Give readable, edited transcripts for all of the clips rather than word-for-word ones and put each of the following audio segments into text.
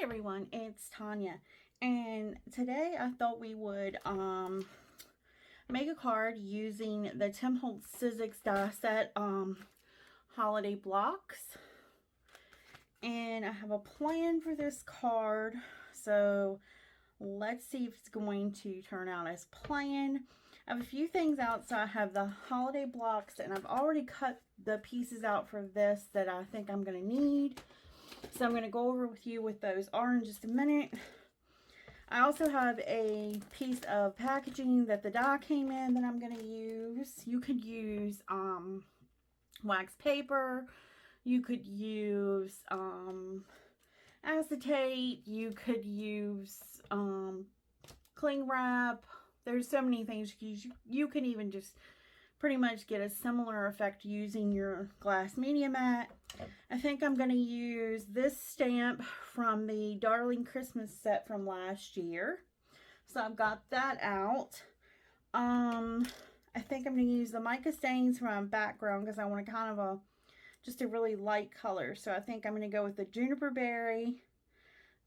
everyone, it's Tanya, and today I thought we would make a card using the Tim Holtz Die set holiday blocks. And I have a plan for this card, so let's see if it's going to turn out as planned. I have a few things out, so I have the holiday blocks, and I've already cut the pieces out for this that I think I'm going to need. So I'm going to go over with you what those are in just a minute. I also have a piece of packaging that the die came in that I'm going to use. You could use wax paper. You could use acetate. You could use cling wrap. There's so many things you can even just pretty much get a similar effect using your glass media mat. I think I'm going to use this stamp from the Darling Christmas set from last year. So I've got that out. I think I'm going to use the mica stains from background because I want a kind of just a really light color. So I think I'm going to go with the juniper berry,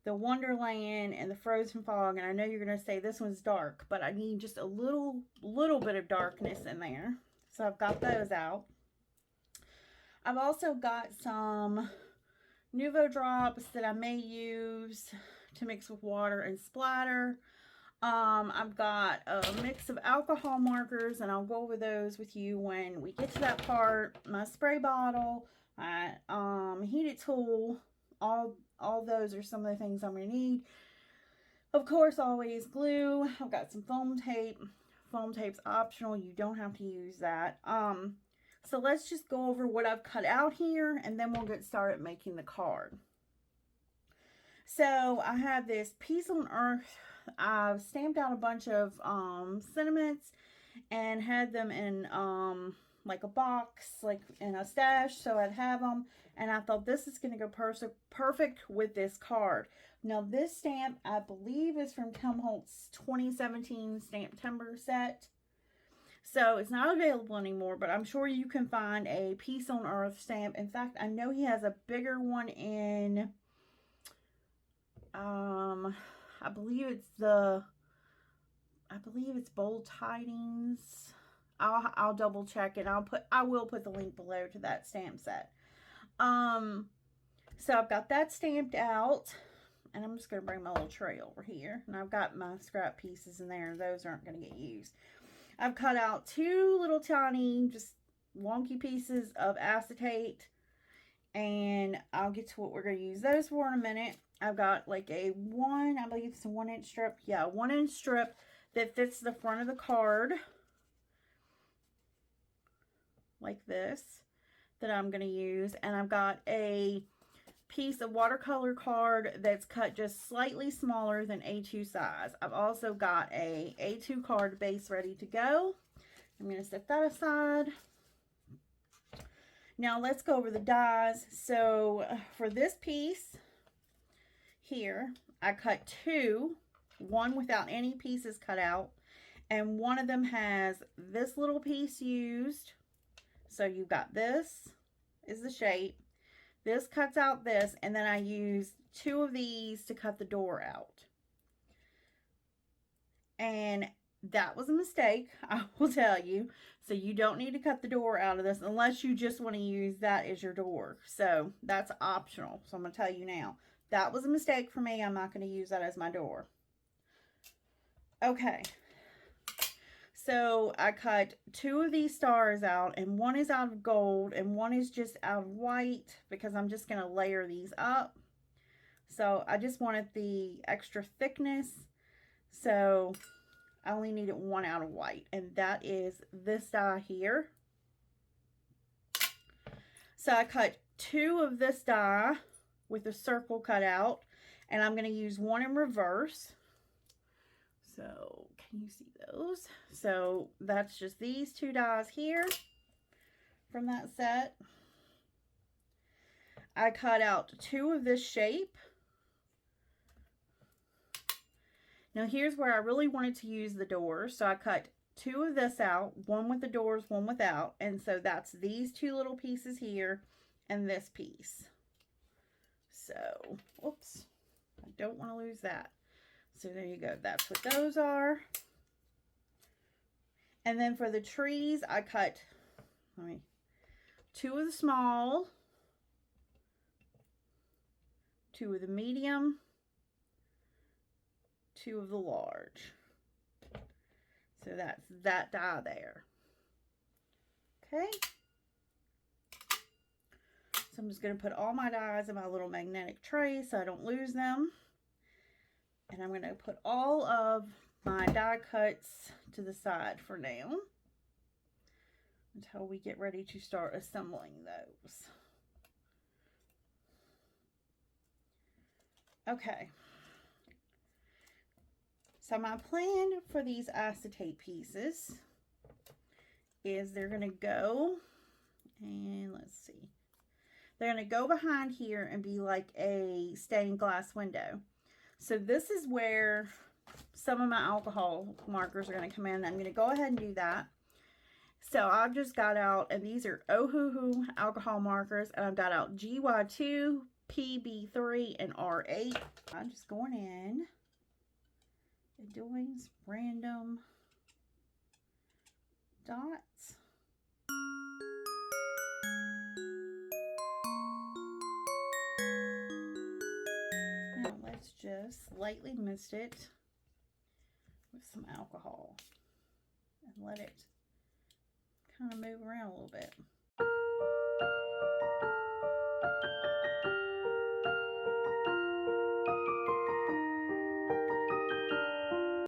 the Wonderland, and the Frozen Fog. And I know you're going to say this one's dark, but I need just a little bit of darkness in there. So I've got those out. I've also got some Nuvo drops that I may use to mix with water and splatter. I've got a mix of alcohol markers, and I'll go over those with you when we get to that part. My spray bottle, my heated tool, all those are some of the things I'm going to need. Of course, always glue. I've got some foam tape. Foam tape's optional. You don't have to use that. So let's just go over what I've cut out here, and then we'll get started making the card. So I have this Peace on Earth. I've stamped out a bunch of sentiments and had them in like a box, like in a stash, so I'd have them. And I thought this is going to go perfect with this card. Now this stamp, I believe, is from Tim Holtz 2017 Stamp-Timber set. So it's not available anymore, but I'm sure you can find a Peace on Earth stamp. In fact, I know he has a bigger one in, I believe it's Bold Tidings. I'll double check it. I will put the link below to that stamp set. So I've got that stamped out, and I'm just going to bring my little tray over here, and I've got my scrap pieces in there. Those aren't going to get used. I've cut out two little tiny, just wonky pieces of acetate, and I'll get to what we're going to use those for in a minute. I've got like I believe it's a 1-inch strip. Yeah, 1-inch strip that fits the front of the card, like this, that I'm going to use. And I've got a piece of watercolor card that's cut just slightly smaller than A2 size. I've also got a A2 card base ready to go. I'm going to set that aside. Now let's go over the dies. So for this piece here, I cut two, one without any pieces cut out, and one of them has this little piece used. So you've got this is the shape. This cuts out this, and then I used two of these to cut the door out. And that was a mistake, I will tell you. So you don't need to cut the door out of this unless you just want to use that as your door. So that's optional. So I'm going to tell you now. That was a mistake for me. I'm not going to use that as my door. Okay. So I cut two of these stars out, and one is out of gold and one is just out of white because I'm just going to layer these up. So I just wanted the extra thickness. So I only needed one out of white, and that is this die here. So I cut two of this die with a circle cut out, and I'm going to use one in reverse. So can you see those? So that's just these two dies here from that set. I cut out two of this shape. Now here's where I really wanted to use the doors. So I cut two of this out, one with the doors, one without. And so that's these two little pieces here and this piece. So, oops, I don't want to lose that. So there you go. That's what those are. And then for the trees, I cut 2 of the small, 2 of the medium, 2 of the large. So that's that die there. Okay. So I'm just going to put all my dies in my little magnetic tray so I don't lose them. And I'm going to put all of my die cuts to the side for now until we get ready to start assembling those. Okay. So my plan for these acetate pieces is they're going to go, and let's see, they're going to go behind here and be like a stained glass window. So this is where some of my alcohol markers are going to come in. I'm going to go ahead and do that. So I've just got out, and these are Ohuhu alcohol markers, and I've got out GY2, PB3, and R8. I'm just going in and doing some random dots. Now let's just lightly mist it with some alcohol and let it kind of move around a little bit.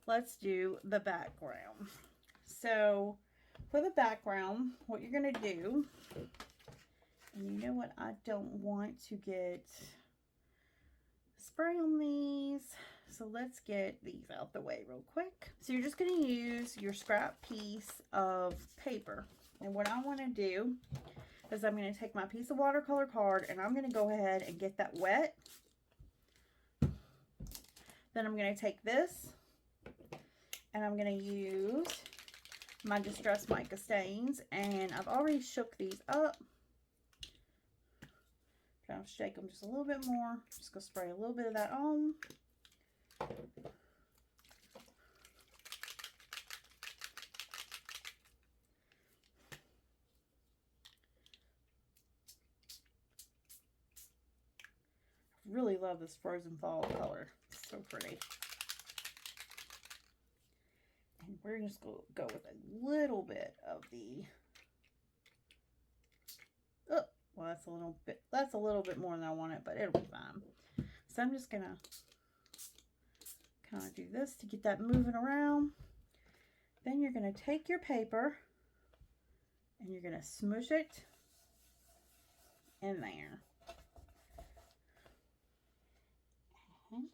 Let's do the background. So for the background, what you're going to do, and you know what, I don't want to get spray on these, so let's get these out the way real quick. So you're just going to use your scrap piece of paper, and what I want to do is I'm going to take my piece of watercolor card and I'm going to go ahead and get that wet. Then I'm going to take this and I'm going to use my Distress Mica stains, and I've already shook these up. Trying to shake them just a little bit more. Just going to spray a little bit of that on. I really love this frozen fall color. It's so pretty. And we're just going to go with a little bit of the, oh, well, that's a little bit more than I wanted, but it'll be fine. So I'm just going to kind of do this to get that moving around. Then you're going to take your paper and you're going to smush it in there. And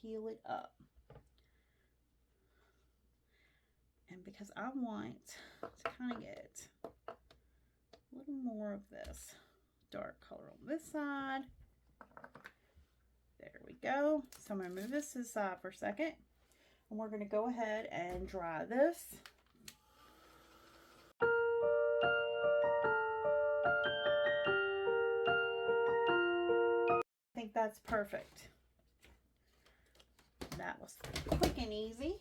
peel it up. And because I want to kind of get a little more of this dark color on this side. There we go. So I'm going to move this to the side for a second. And we're going to go ahead and dry this. I think that's perfect. That was quick and easy.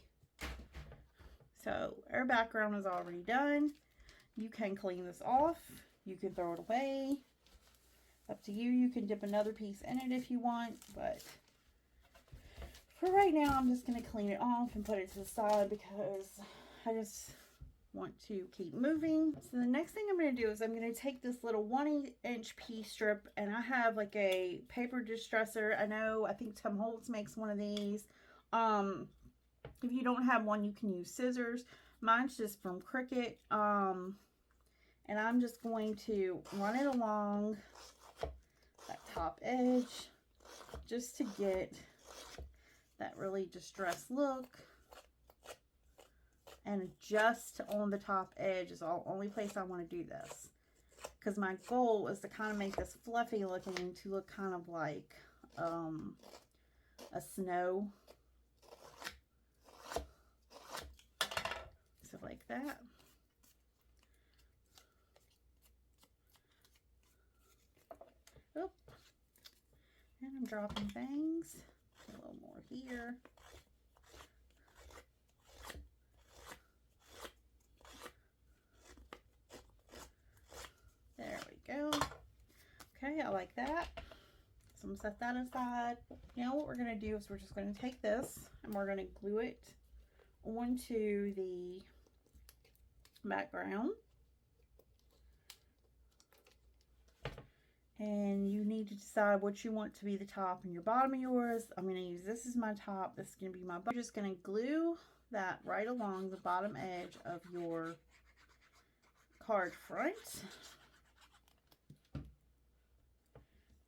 So our background is already done. You can clean this off. You can throw it away. Up to you. You can dip another piece in it if you want, but for right now, I'm just going to clean it off and put it to the side because I just want to keep moving. So the next thing I'm going to do is I'm going to take this little 1/8" piece strip, and I have like a paper distresser. I think Tim Holtz makes one of these. If you don't have one, you can use scissors. Mine's just from Cricut. And I'm just going to run it along that top edge just to get that really distressed look. And just on the top edge is the only place I want to do this. Because my goal is to kind of make this fluffy looking to look kind of like a snow. So like that. Oop. And I'm dropping things. A little more here. There we go. Okay, I like that. So I'm gonna set that aside. Now what we're gonna do is we're just gonna take this and we're gonna glue it onto the background. And you need to decide what you want to be the top and your bottom of yours. I'm going to use this as my top. This is going to be my bottom. I'm just going to glue that right along the bottom edge of your card front.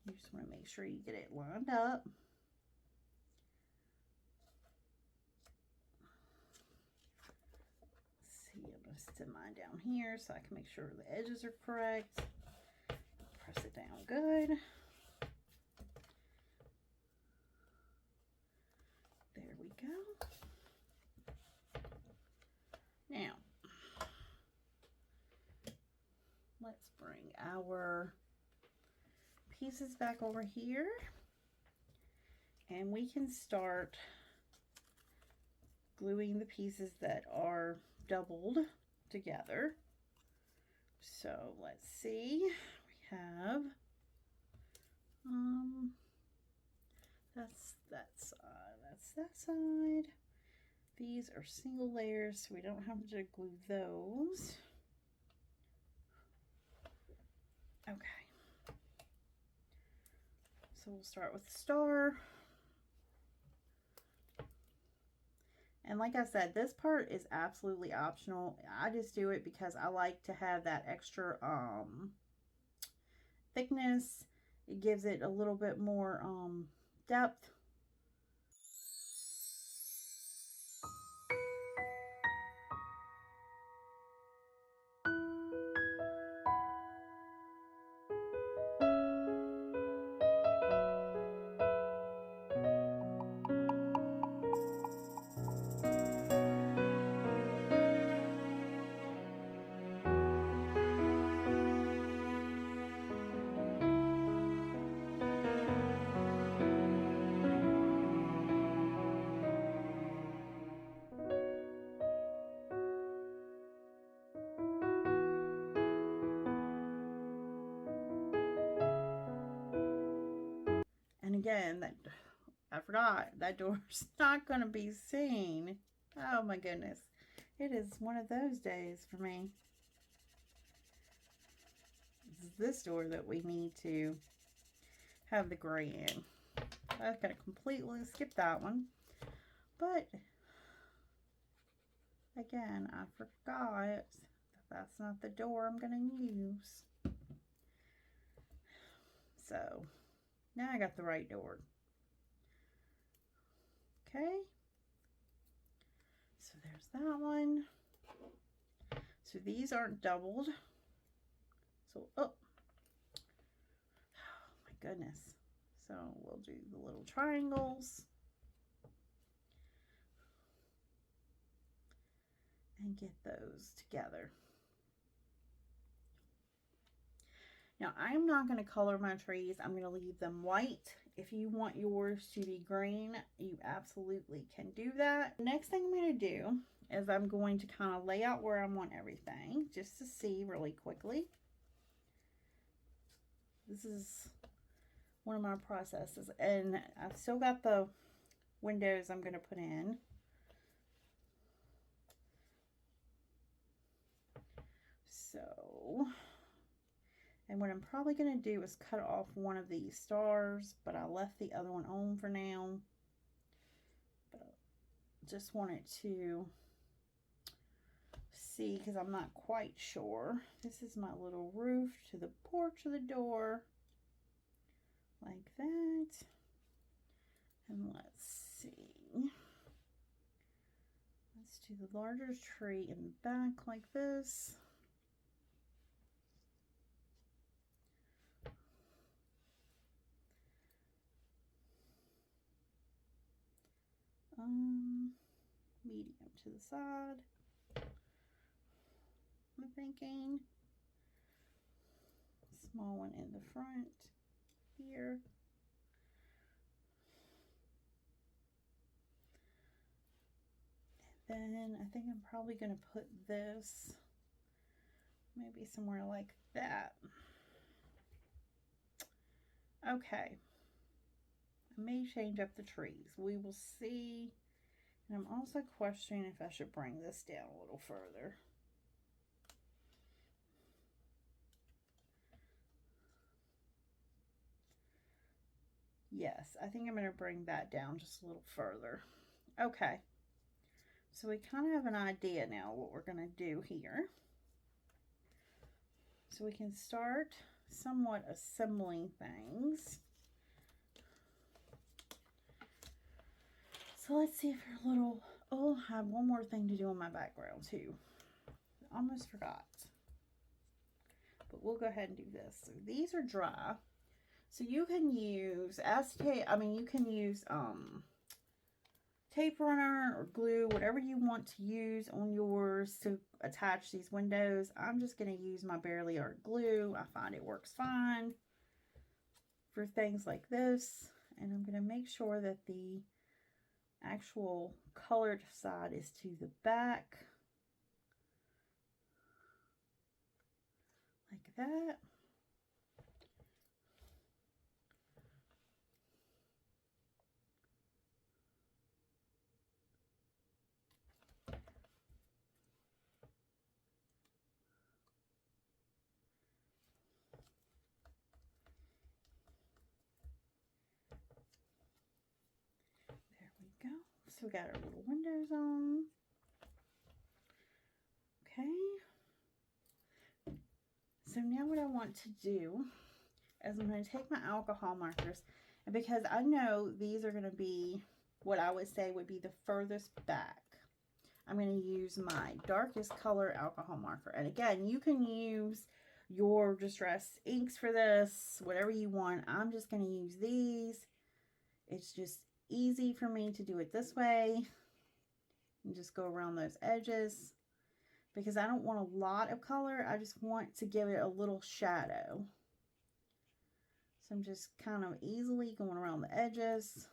You just want to make sure you get it lined up. Let's see, I'm going to sit mine down here so I can make sure the edges are correct. Press it down good. There we go. Now, let's bring our pieces back over here and we can start gluing the pieces that are doubled together. So let's see. Have that's that side. These are single layers, so we don't have to glue those. Okay, so we'll start with the star. And like I said, this part is absolutely optional. I just do it because I like to have that extra thickness. It gives it a little bit more depth. And again, that I forgot, that door's not going to be seen. Oh my goodness. It is one of those days for me. It's this door that we need to have the gray in. I've got to completely skip that one. But again, I forgot that that's not the door I'm going to use. So now I got the right door. Okay. So there's that one. So these aren't doubled. So, oh my goodness. So we'll do the little triangles. And get those together. Now, I'm not going to color my trees. I'm going to leave them white. If you want yours to be green, you absolutely can do that. Next thing I'm going to do is I'm going to kind of lay out where I want everything, just to see really quickly. This is one of my processes, and I've still got the windows I'm going to put in. So, and what I'm probably going to do is cut off one of these stars, but I left the other one on for now. But I just wanted to see, because I'm not quite sure. This is my little roof to the porch of the door. Like that. And let's see. Let's do the larger tree in the back like this. Medium to the side, I'm thinking. Small one in the front here. Then I think I'm probably going to put this maybe somewhere like that. Okay. I may change up the trees. We will see. And I'm also questioning if I should bring this down a little further. Yes, I think I'm going to bring that down just a little further. Okay. So we kind of have an idea now what we're going to do here. So we can start somewhat assembling things. So let's see if our little, oh, I have one more thing to do on my background too. Almost forgot. But we'll go ahead and do this. So these are dry. So you can use acetate, you can use tape runner or glue, whatever you want to use on yours to attach these windows. I'm just going to use my Barely Art glue. I find it works fine for things like this. And I'm going to make sure that the actual colored side is to the back. Like that. Go. So we got our little windows on. Okay. So now what I want to do is I'm going to take my alcohol markers, and because I know these are going to be what I would say would be the furthest back, I'm going to use my darkest color alcohol marker. And again, you can use your distress inks for this, whatever you want. I'm just going to use these. It's just easy for me to do it this way and just go around those edges because I don't want a lot of color. I just want to give it a little shadow. So I'm just kind of easily going around the edges.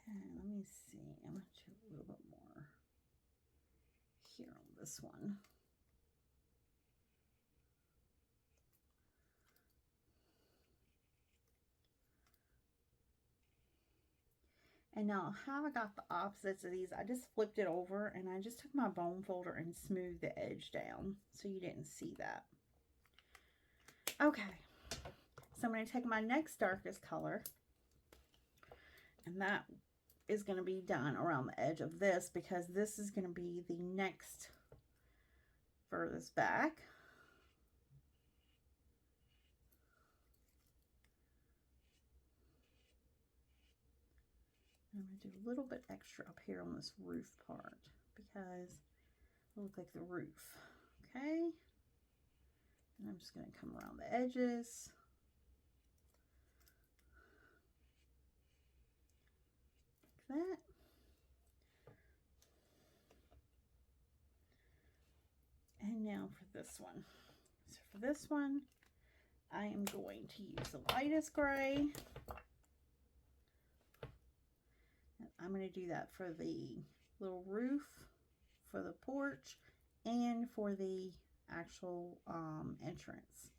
And let me see, I'm going to do a little bit more here on this one. And now how I got the opposites of these, I just flipped it over and I just took my bone folder and smoothed the edge down so you didn't see that. Okay, so I'm going to take my next darkest color, and that is going to be done around the edge of this because this is going to be the next furthest back. I'm going to do a little bit extra up here on this roof part because it looks like the roof. Okay. And I'm just going to come around the edges. Like that. And now for this one. So for this one, I am going to use the lightest gray. I'm going to do that for the little roof, for the porch, and for the actual entrance.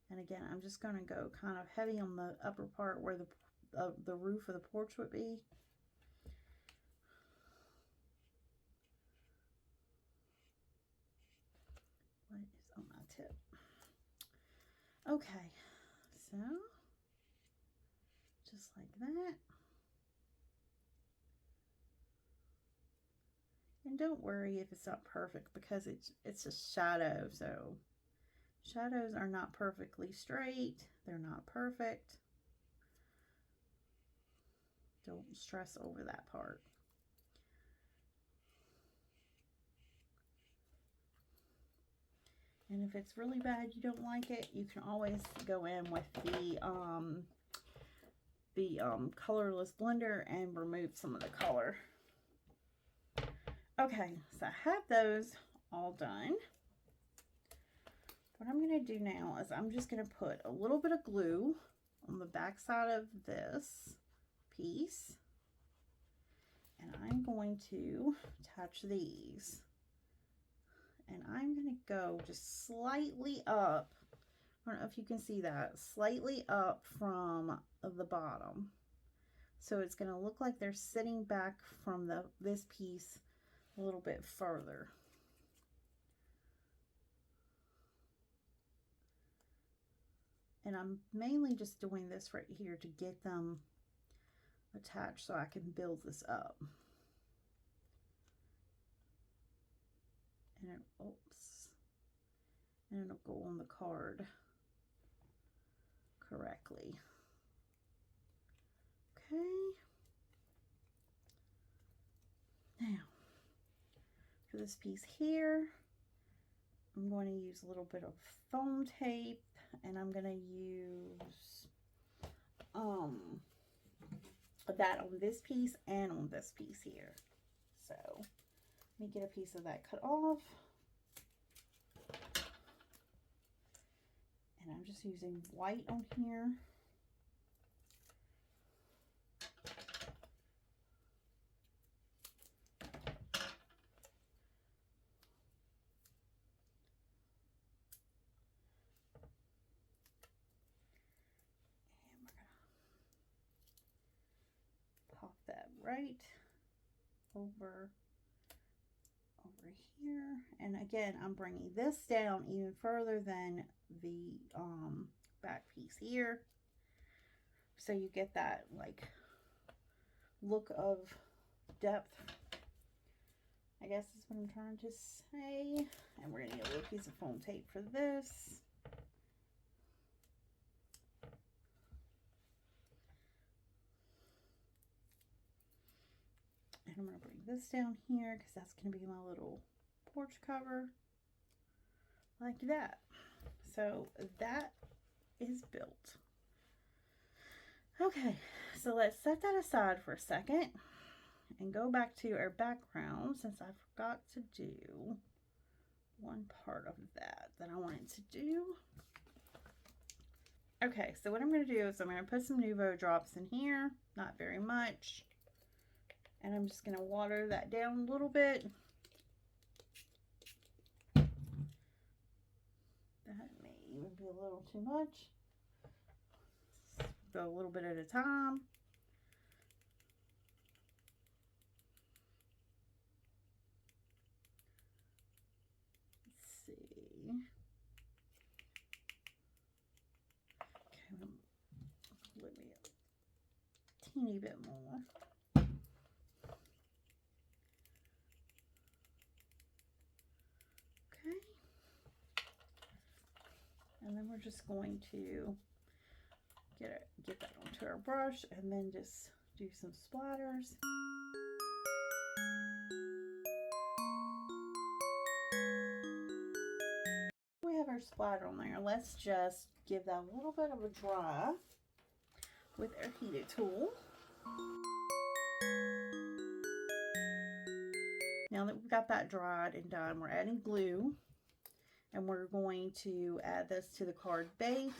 And again, I'm just going to go kind of heavy on the upper part where the roof of the porch would be. What is on my tip? Okay, so just like that. And don't worry if it's not perfect because it's a shadow, so shadows are not perfectly straight. They're not perfect. Don't stress over that part. And if it's really bad, you don't like it, you can always go in with the colorless blender and remove some of the color Okay, so I have those all done. What I'm going to do now is I'm just going to put a little bit of glue on the back side of this piece. And I'm going to touch these. And I'm going to go just slightly up. I don't know if you can see that. Slightly up from the bottom. So it's going to look like they're sitting back from this piece a little bit further. And I'm mainly just doing this right here to get them attached so I can build this up. And it'll go on the card correctly. Okay. Now, for this piece here, I'm going to use a little bit of foam tape, and I'm going to use that on this piece and on this piece here. So let me get a piece of that cut off. And I'm just using white on here. Pop that right over here. And again, I'm bringing this down even further than the back piece here, so you get that like look of depth, I guess is what I'm trying to say. And we're gonna get a little piece of foam tape for this. And I'm going to bring this down here because that's going to be my little porch cover, like that. So that is built. Okay, so let's set that aside for a second and go back to our background, since I forgot to do one part of that I wanted to do. Okay, so what I'm going to do is I'm going to put some Nuvo drops in here, not very much. And I'm just going to water that down a little bit. That may even be a little too much. Go a little bit at a time. Let's see. Okay, let me a teeny bit more. And then we're just going to get that onto our brush and then just do some splatters. We have our splatter on there. Let's just give that a little bit of a dry with our heated tool. Now that we've got that dried and done, we're adding glue. And we're going to add this to the card base.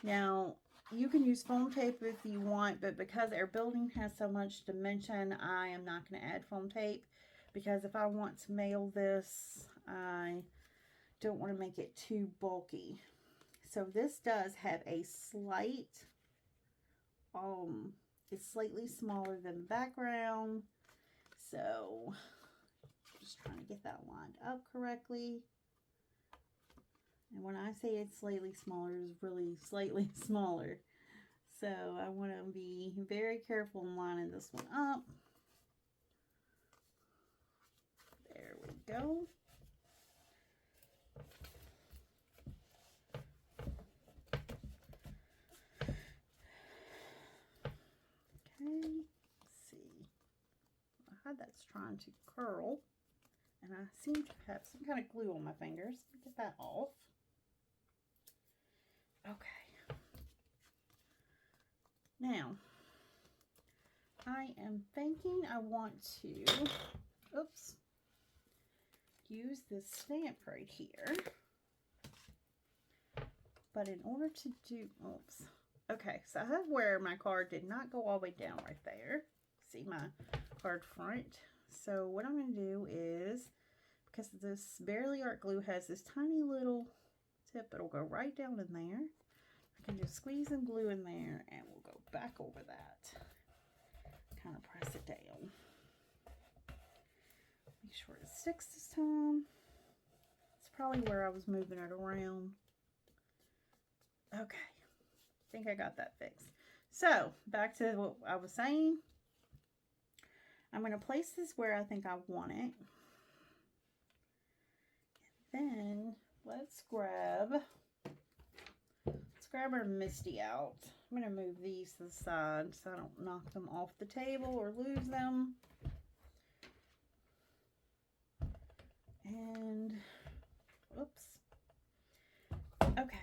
Now, you can use foam tape if you want, but because our building has so much dimension, I am not going to add foam tape, because if I want to mail this, I don't want to make it too bulky. So this does have a slight, it's slightly smaller than the background. So just trying to get that lined up correctly. And when I say it's slightly smaller, it's really slightly smaller. So I want to be very careful in lining this one up. There we go. Okay, let's see. I had that's trying to curl. And I seem to have some kind of glue on my fingers. Get that off. Okay. Now, I am thinking I want to, oops, use this stamp right here. But in order to do, oops. Okay, so I have where my card did not go all the way down right there. See my card front. So what I'm going to do is, because this Barely Art glue has this tiny little tip, it'll go right down in there. I can just squeeze and glue in there, and we'll go back over that. Kind of press it down. Make sure it sticks this time. It's probably where I was moving it around. Okay, I think I got that fixed. So, back to what I was saying. I'm going to place this where I think I want it. And then, let's grab our Misty out. I'm going to move these to the side so I don't knock them off the table or lose them. And, oops. Okay.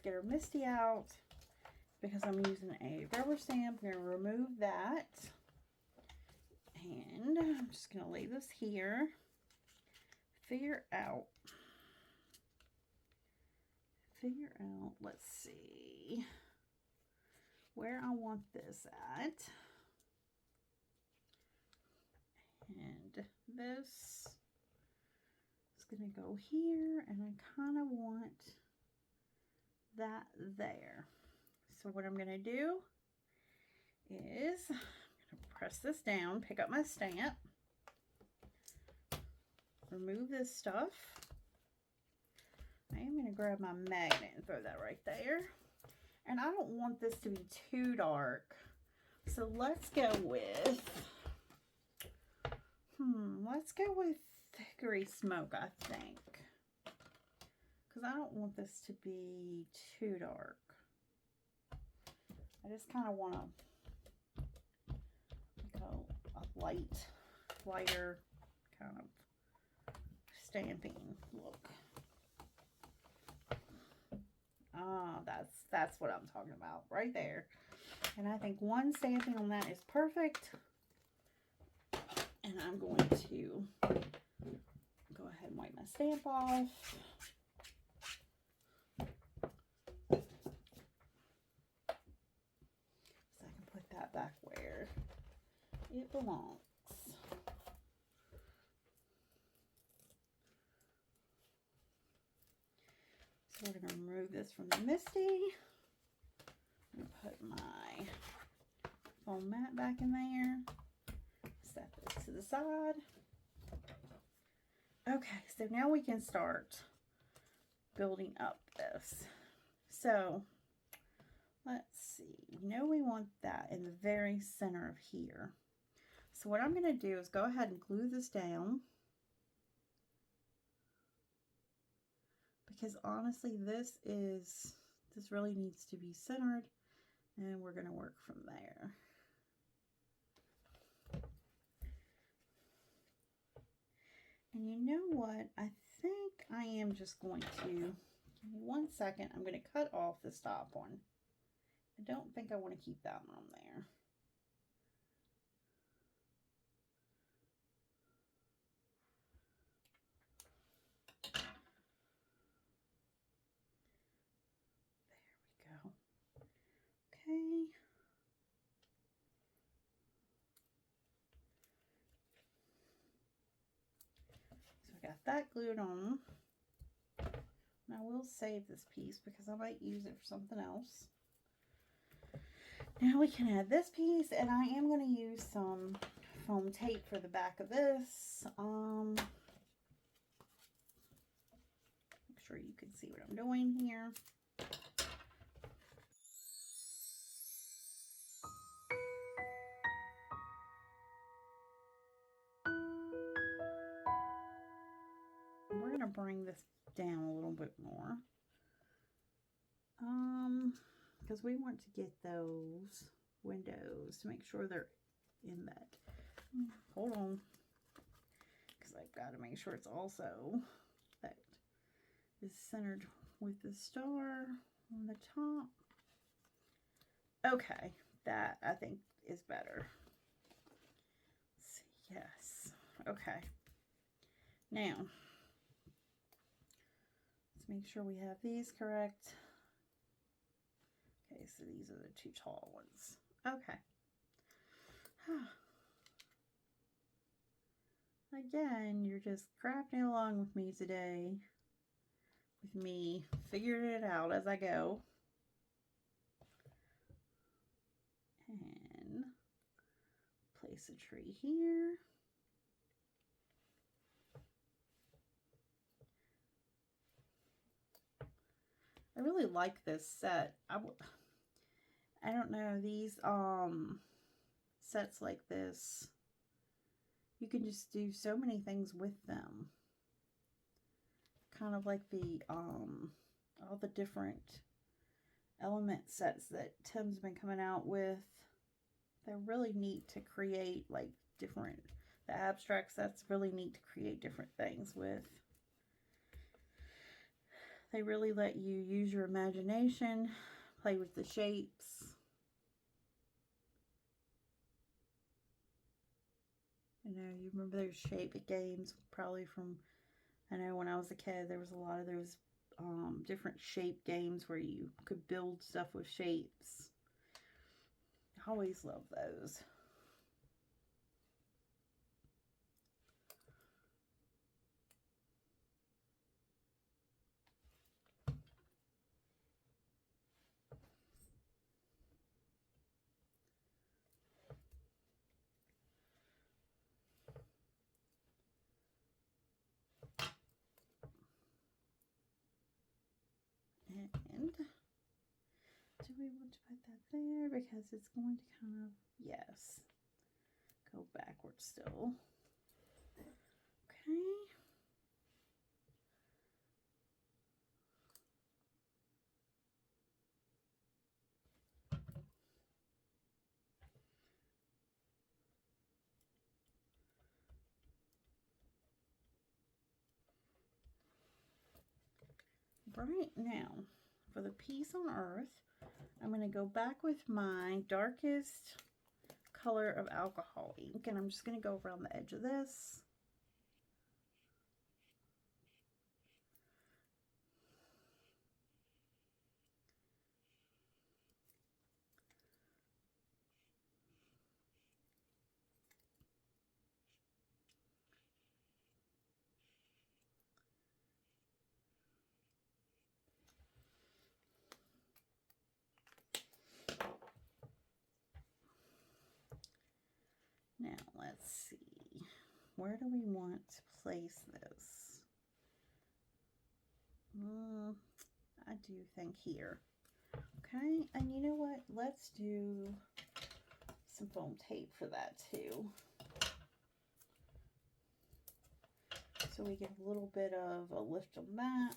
Get our Misty out because I'm using a rubber stamp. I'm going to remove that, and I'm just going to leave this here. Figure out, let's see where I want this at, and this is going to go here, and I kind of want that there. So what I'm going to do is I'm going to press this down, pick up my stamp, remove this stuff. I am going to grab my magnet and throw that right there. And I don't want this to be too dark. So let's go with, Hickory Smoke, I think. Because I don't want this to be too dark. I just kind of want to go a lighter kind of stamping look. Ah, that's what I'm talking about right there. And I think one stamping on that is perfect. And I'm going to go ahead and wipe my stamp off. Back where it belongs. So we're going to remove this from the Misty. I'm going to put my foam mat back in there. Set this to the side. Okay, so now we can start building up this. So let's see, we know we want that in the very center of here. So what I'm going to do is go ahead and glue this down. Because honestly, this really needs to be centered, and we're going to work from there. And you know what? I think I am just going to, give me 1 second, I'm going to cut off this top one. I don't think I want to keep that one on there. There we go. Okay. So I got that glued on. Now I will save this piece because I might use it for something else. Now we can add this piece, and I am going to use some foam tape for the back of this. Make sure you can see what I'm doing here. We're going to bring this down a little bit more. Because we want to get those windows to make sure they're in that. Hold on. Because I've got to make sure it's also that is centered with the star on the top. Okay, that I think is better. Yes. Okay. Now, let's make sure we have these correct. Okay, so these are the two tall ones. Okay. Again, you're just crafting along with me today. With me figuring it out as I go. And place a tree here. I really like this set. I don't know, these sets like this, you can just do so many things with them. Kind of like the all the different element sets that Tim's been coming out with. They're really neat to create, like different, the abstract sets, really neat to create different things with. They really let you use your imagination, play with the shapes. You know, you remember those shape games probably from, I know when I was a kid, there was a lot of those different shape games where you could build stuff with shapes. I always love those. And do we want to put that there? Because it's going to kind of, yes, go backwards still. Okay. Right now, for the piece on Earth, I'm going to go back with my darkest color of alcohol ink, and I'm just going to go around the edge of this. Now, let's see. Where do we want to place this? I do think here. Okay, and you know what? Let's do some foam tape for that too. So we get a little bit of a lift on that.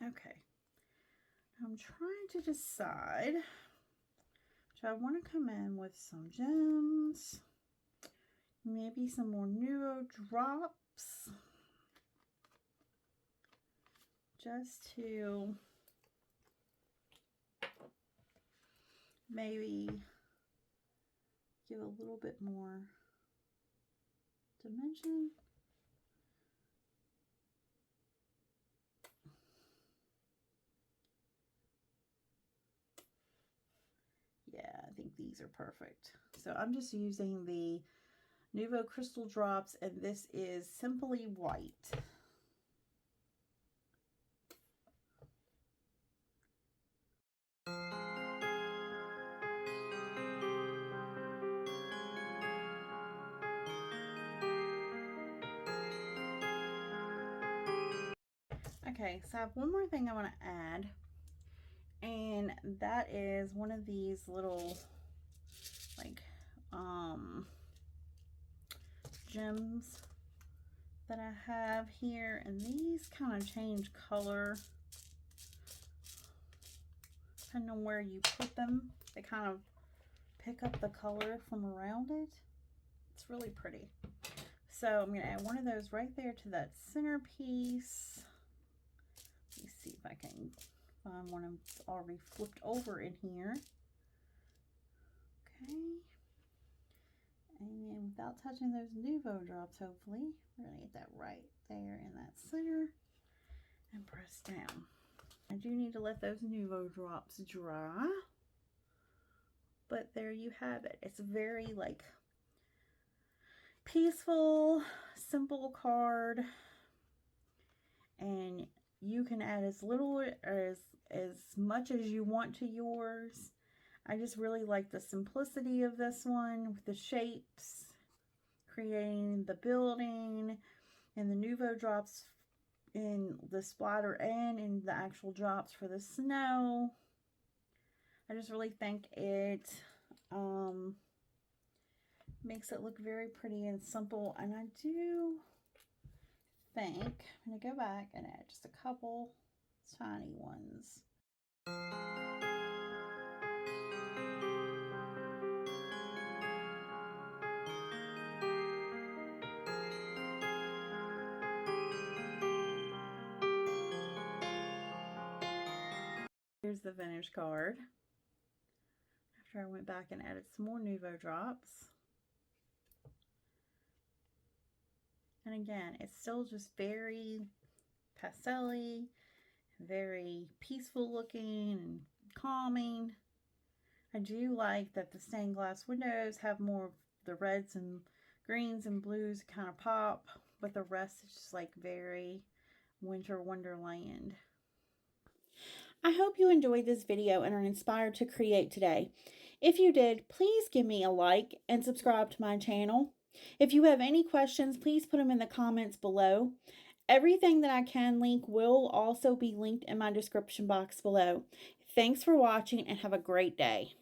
Okay, I'm trying to decide, do I want to come in with some gems, maybe some more Nuo drops, just to maybe give a little bit more dimension. Yeah, I think these are perfect. So I'm just using the Nuvo Crystal Drops, and this is Simply White. Okay, so I have one more thing I want to add, and that is one of these little like gems that I have here, and these kind of change color depending on where you put them. They kind of pick up the color from around it. It's really pretty. So I'm going to add one of those right there to that centerpiece. Let me see if I can find one that's already flipped over in here. Okay. And without touching those Nuvo drops, hopefully, we're going to get that right there in that center and press down. I do need to let those Nuvo drops dry. But there you have it. It's a very like peaceful, simple card. And you can add as little or as much as you want to yours. I just really like the simplicity of this one with the shapes, creating the building and the Nuvo drops in the splatter and in the actual drops for the snow. I just really think it makes it look very pretty and simple. And I do think I'm going to go back and add just a couple tiny ones. Here's the finished card. After I went back and added some more Nuvo drops. And again, it's still just very pastel-y, very peaceful looking and calming. I do like that the stained glass windows have more of the reds and greens and blues kind of pop, but the rest is just like very winter wonderland. I hope you enjoyed this video and are inspired to create today. If you did, please give me a like and subscribe to my channel. If you have any questions, please put them in the comments below. Everything that I can link will also be linked in my description box below. Thanks for watching and have a great day.